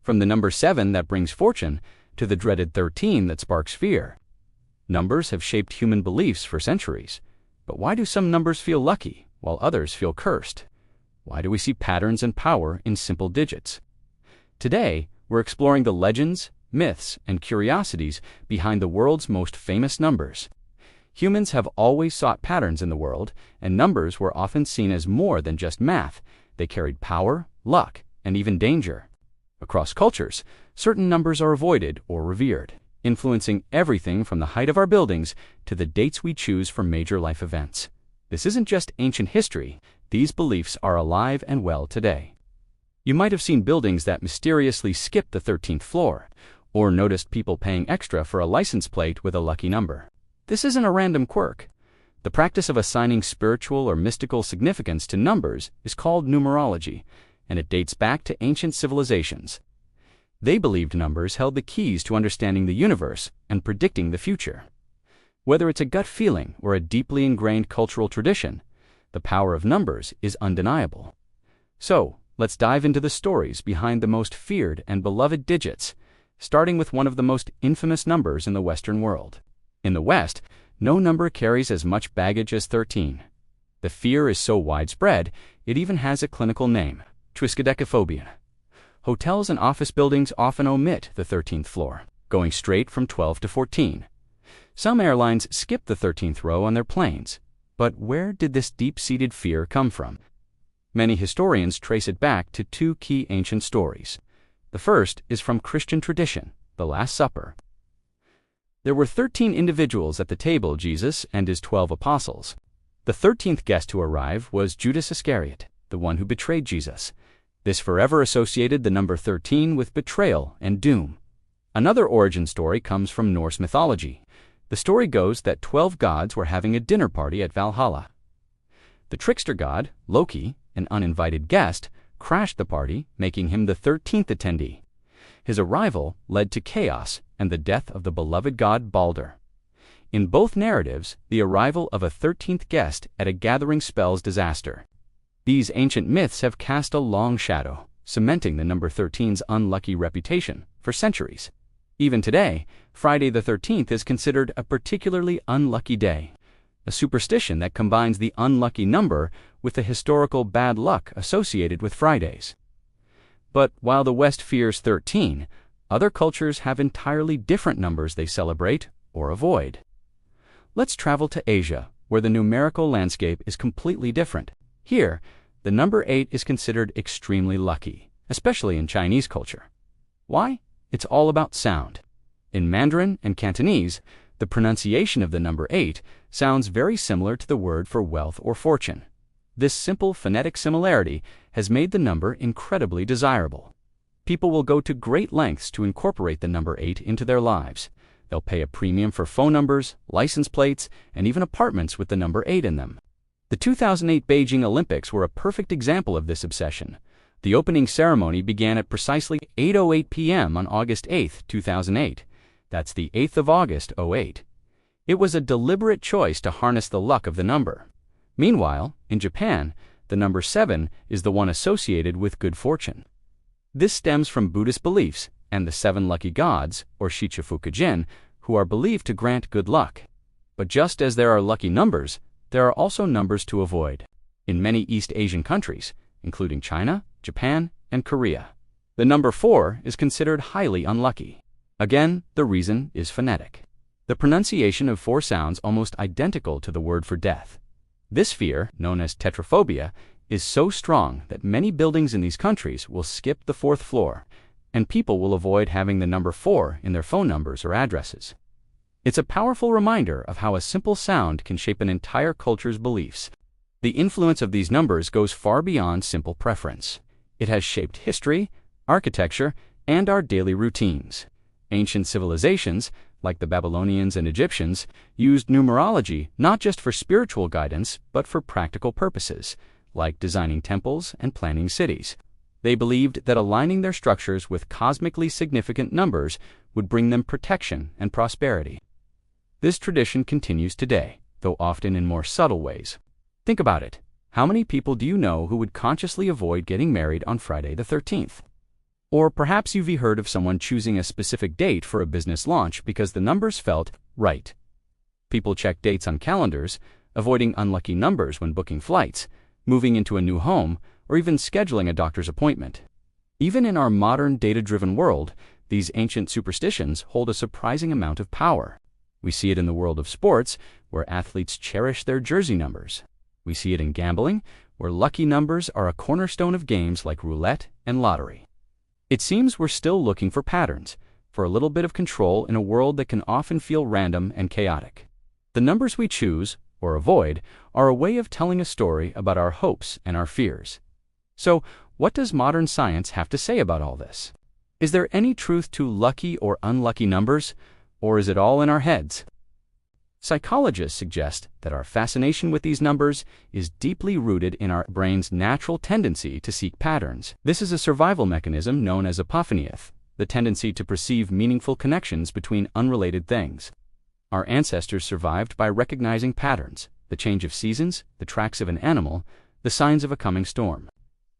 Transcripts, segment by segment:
from the number 7 that brings fortune to the dreaded 13 that sparks fear. Numbers have shaped human beliefs for centuries. But why do some numbers feel lucky, while others feel cursed? Why do we see patterns and power in simple digits? Today, we're exploring the legends, myths, and curiosities behind the world's most famous numbers. Humans have always sought patterns in the world, and numbers were often seen as more than just math. They carried power, luck, and even danger. Across cultures, certain numbers are avoided or revered, influencing everything from the height of our buildings to the dates we choose for major life events. This isn't just ancient history. These beliefs are alive and well today. You might have seen buildings that mysteriously skip the 13th floor, or noticed people paying extra for a license plate with a lucky number. This isn't a random quirk. The practice of assigning spiritual or mystical significance to numbers is called numerology, and it dates back to ancient civilizations. They believed numbers held the keys to understanding the universe and predicting the future. Whether it's a gut feeling or a deeply ingrained cultural tradition, the power of numbers is undeniable. So, let's dive into the stories behind the most feared and beloved digits, starting with one of the most infamous numbers in the Western world. In the West, no number carries as much baggage as 13. The fear is so widespread, it even has a clinical name: triskaidekaphobia. Hotels and office buildings often omit the 13th floor, going straight from 12 to 14. Some airlines skip the 13th row on their planes. But where did this deep-seated fear come from? Many historians trace it back to two key ancient stories. The first is from Christian tradition, the Last Supper. There were 13 individuals at the table, Jesus and his 12 apostles. The 13th guest to arrive was Judas Iscariot, the one who betrayed Jesus. This forever associated the number 13 with betrayal and doom. Another origin story comes from Norse mythology. The story goes that 12 gods were having a dinner party at Valhalla. The trickster god, Loki, an uninvited guest, crashed the party, making him the 13th attendee. His arrival led to chaos and the death of the beloved god Balder. In both narratives, the arrival of a 13th guest at a gathering spells disaster. These ancient myths have cast a long shadow, cementing the number 13's unlucky reputation for centuries. Even today, Friday the 13th is considered a particularly unlucky day, a superstition that combines the unlucky number with the historical bad luck associated with Fridays. But while the West fears 13, other cultures have entirely different numbers they celebrate or avoid. Let's travel to Asia, where the numerical landscape is completely different. Here, the number 8 is considered extremely lucky, especially in Chinese culture. Why? It's all about sound. In Mandarin and Cantonese, the pronunciation of the number 8 sounds very similar to the word for wealth or fortune. This simple phonetic similarity has made the number incredibly desirable. People will go to great lengths to incorporate the number 8 into their lives. They'll pay a premium for phone numbers, license plates, and even apartments with the number 8 in them. The 2008 Beijing Olympics were a perfect example of this obsession. The opening ceremony began at precisely 8:08 p.m. on August 8, 2008. That's the 8th of August, 08. It was a deliberate choice to harness the luck of the number. Meanwhile, in Japan, the number 7 is the one associated with good fortune. This stems from Buddhist beliefs and the 7 lucky gods, or Shichifukujin, who are believed to grant good luck. But just as there are lucky numbers, there are also numbers to avoid. In many East Asian countries, including China, Japan, and Korea, the number 4 is considered highly unlucky. Again, the reason is phonetic. The pronunciation of 4 sounds almost identical to the word for death. This fear, known as tetraphobia, is so strong that many buildings in these countries will skip the 4th floor, and people will avoid having the number 4 in their phone numbers or addresses. It's a powerful reminder of how a simple sound can shape an entire culture's beliefs. The influence of these numbers goes far beyond simple preference. It has shaped history, architecture, and our daily routines. Ancient civilizations, like the Babylonians and Egyptians, used numerology not just for spiritual guidance, but for practical purposes, like designing temples and planning cities. They believed that aligning their structures with cosmically significant numbers would bring them protection and prosperity. This tradition continues today, though often in more subtle ways. Think about it. How many people do you know who would consciously avoid getting married on Friday the 13th? Or perhaps you've heard of someone choosing a specific date for a business launch because the numbers felt right. People check dates on calendars, avoiding unlucky numbers when booking flights, moving into a new home, or even scheduling a doctor's appointment. Even in our modern data-driven world, these ancient superstitions hold a surprising amount of power. We see it in the world of sports, where athletes cherish their jersey numbers. We see it in gambling, where lucky numbers are a cornerstone of games like roulette and lottery. It seems we're still looking for patterns, for a little bit of control in a world that can often feel random and chaotic. The numbers we choose, or avoid, are a way of telling a story about our hopes and our fears. So, what does modern science have to say about all this? Is there any truth to lucky or unlucky numbers, or is it all in our heads? Psychologists suggest that our fascination with these numbers is deeply rooted in our brain's natural tendency to seek patterns. This is a survival mechanism known as epiphania, the tendency to perceive meaningful connections between unrelated things. Our ancestors survived by recognizing patterns, the change of seasons, the tracks of an animal, the signs of a coming storm.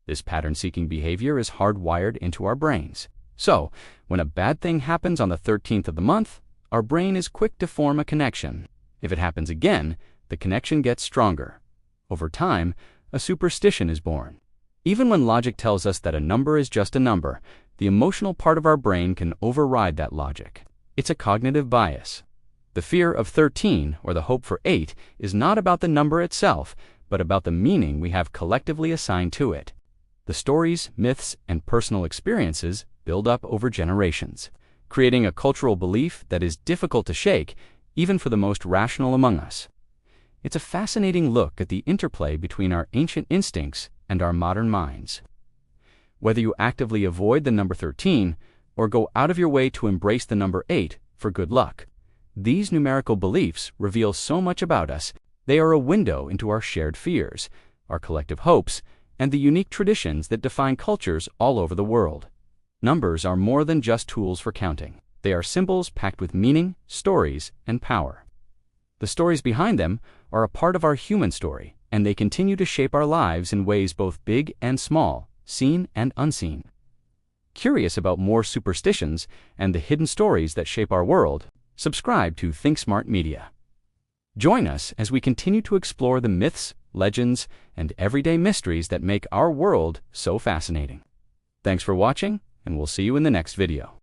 This pattern-seeking behavior is hardwired into our brains. So, when a bad thing happens on the 13th of the month, our brain is quick to form a connection. If it happens again, the connection gets stronger. Over time, a superstition is born. Even when logic tells us that a number is just a number, the emotional part of our brain can override that logic. It's a cognitive bias. The fear of 13, or the hope for 8, is not about the number itself, but about the meaning we have collectively assigned to it. The stories, myths, and personal experiences build up over generations, creating a cultural belief that is difficult to shake, even for the most rational among us. It's a fascinating look at the interplay between our ancient instincts and our modern minds. Whether you actively avoid the number 13 or go out of your way to embrace the number 8 for good luck, these numerical beliefs reveal so much about us. They are a window into our shared fears, our collective hopes, and the unique traditions that define cultures all over the world. Numbers are more than just tools for counting. They are symbols packed with meaning, stories, and power. The stories behind them are a part of our human story, and they continue to shape our lives in ways both big and small, seen and unseen. Curious about more superstitions and the hidden stories that shape our world? Subscribe to ThinkSmart Media. Join us as we continue to explore the myths, legends, and everyday mysteries that make our world so fascinating. Thanks for watching, and we'll see you in the next video.